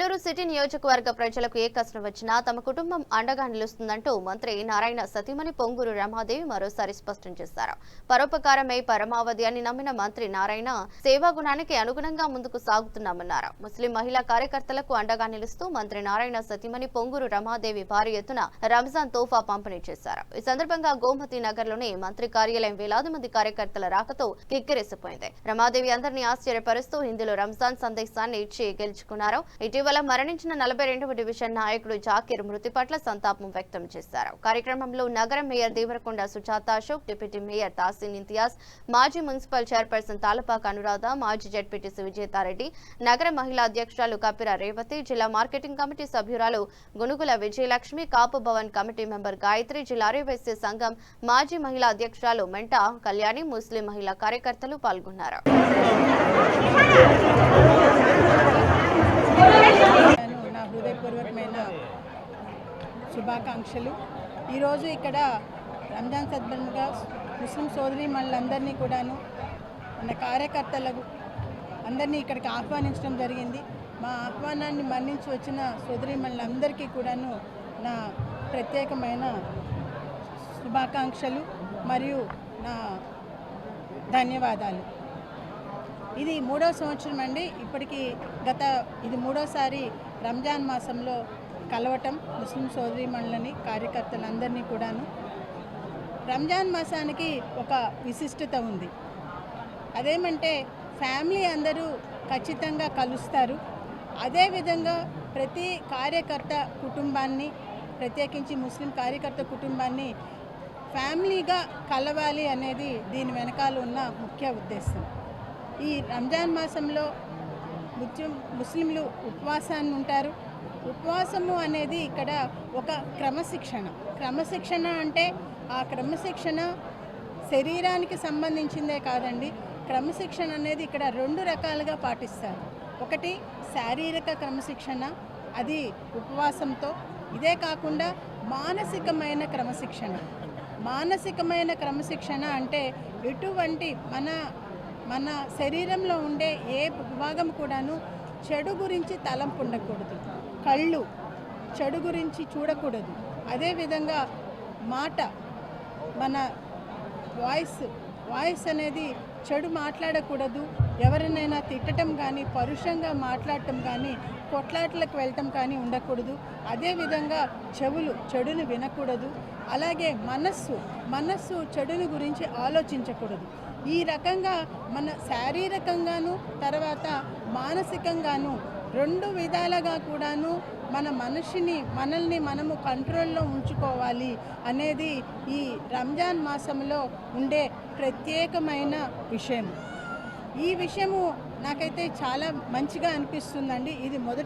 Eluru city నియోజకవర్గ ప్రజలకు ఏ కష్టం వచ్చినా తమ కుటుంబం అండగా నిలుస్తుందంటూ మంత్రి నారాయణ సతీమణి పొంగూరు రమాదేవి మరోసారి స్పష్టం చేశారు. పరోపకారమే పరమావధి అని నమ్మిన మంత్రి నారాయణ సేవా గుణానికి అనుగుణంగా ముందుకు సాగుతున్నామన్నారు. ముస్లిం మహిళా కార్యకర్తలకు అండగా నిలుస్తూ మంత్రి నారాయణ సతీమణి పొంగూరు రమాదేవి భారీ ఎత్తున రంజాన్ తోఫా పంపిణీ చేశారు. ఈ సందర్భంగా గోమతి నగర్లోని మంత్రి కార్యాలయం వేలాది మంది కార్యకర్తల రాకతో కిక్కిరిసిపోయింది. రమాదేవి అందరినీ ఆశ్చర్యపరుస్తూ హిందీలో రంజాన్ సందేశాన్ని ఇచ్చి గెలుచుకున్నారు. ఇటీవల మరణించిన 42వ డివిజన్ నాయకుడు జాకీర్ మృతి పట్ల సంతాపం వ్యక్తం చేశారు. కార్యక్రమంలో నగర mayor Devarakonda Sujatha Ashok, deputy mayor Tasin Imtiaz, మాజీ మున్సిపల్ చైర్పర్సన్ తాలపాక అనురాధ, మాజీ జడ్పీటీసీ విజేతారెడ్డి, నగర మహిళా అధ్యక్షురాలు కపిర రేవతి, జిల్లా మార్కెటింగ్ కమిటీ సభ్యురాలు గునుగుల విజయలక్ష్మి, కాపు భవన్ కమిటీ మెంబర్ గాయత్రి, జిల్లా ఆర్యవైశ్య సంఘం మాజీ మహిళా అధ్యక్షురాలు మెంట కళ్యాణి, ముస్లిం మహిళా కార్యకర్తలు పాల్గొన్నారు. నా హృదయపూర్వకమైన శుభాకాంక్షలు. ఈరోజు ఇక్కడ రంజాన్ సందర్భంగా ముస్లిం సోదరీమణులందరినీ కూడాను మన కార్యకర్తలకు అందరినీ ఇక్కడికి ఆహ్వానించడం జరిగింది. మా ఆహ్వానాన్ని మన్నించి వచ్చిన సోదరీమణులందరికీ కూడాను నా ప్రత్యేకమైన శుభాకాంక్షలు మరియు నా ధన్యవాదాలు. ఇది 3వ సంవత్సరం అండి. ఇప్పటికి ఇది 3వసారి రంజాన్ మాసంలో కలవటం ముస్లిం సోదరీమణులని కార్యకర్తలందరినీ కూడాను. రంజాన్ మాసానికి ఒక విశిష్టత ఉంది. అదేమంటే ఫ్యామిలీ అందరూ ఖచ్చితంగా కలుస్తారు. అదేవిధంగా ప్రతి కార్యకర్త కుటుంబాన్ని, ప్రత్యేకించి ముస్లిం కార్యకర్త కుటుంబాన్ని ఫ్యామిలీగా కలవాలి అనేది దీని వెనకాల ఉన్న ముఖ్య ఉద్దేశం. ఈ రంజాన్ మాసంలో ముస్లింలు ఉపవాసాన్ని ఉంటారు. ఉపవాసము అనేది ఇక్కడ ఒక క్రమశిక్షణ అంటే ఆ క్రమశిక్షణ శరీరానికి సంబంధించిందే కాదండి. క్రమశిక్షణ అనేది ఇక్కడ 2 రకాలుగా పాటిస్తారు. ఒకటి శారీరక క్రమశిక్షణ, అది ఉపవాసంతో. ఇదే కాకుండా మానసికమైన క్రమశిక్షణ అంటే ఎటువంటి మన శరీరంలో ఉండే ఏ విభాగం కూడాను చెడు గురించి తలంపు ఉండకూడదు. కళ్ళు చెడు గురించి చూడకూడదు. అదేవిధంగా మాట, మన వాయిస్ అనేది చెడు మాట్లాడకూడదు. ఎవరినైనా తిట్టడం కానీ, పరుషంగా మాట్లాడటం కానీ, కొట్లాటలకు వెళ్ళటం కానీ ఉండకూడదు. అదేవిధంగా చెడుని వినకూడదు. అలాగే మనస్సు చెడుని గురించి ఆలోచించకూడదు. ఈ రకంగా మన శారీరకంగాను తర్వాత మానసికంగాను 2 విధాలుగా కూడాను మనల్ని మనము కంట్రోల్లో ఉంచుకోవాలి అనేది ఈ రంజాన్ మాసంలో ఉండే ప్రత్యేకమైన విషయం. ఈ విషయము నాకైతే చాలా మంచిగా అనిపిస్తుందండి. ఇది మొదటి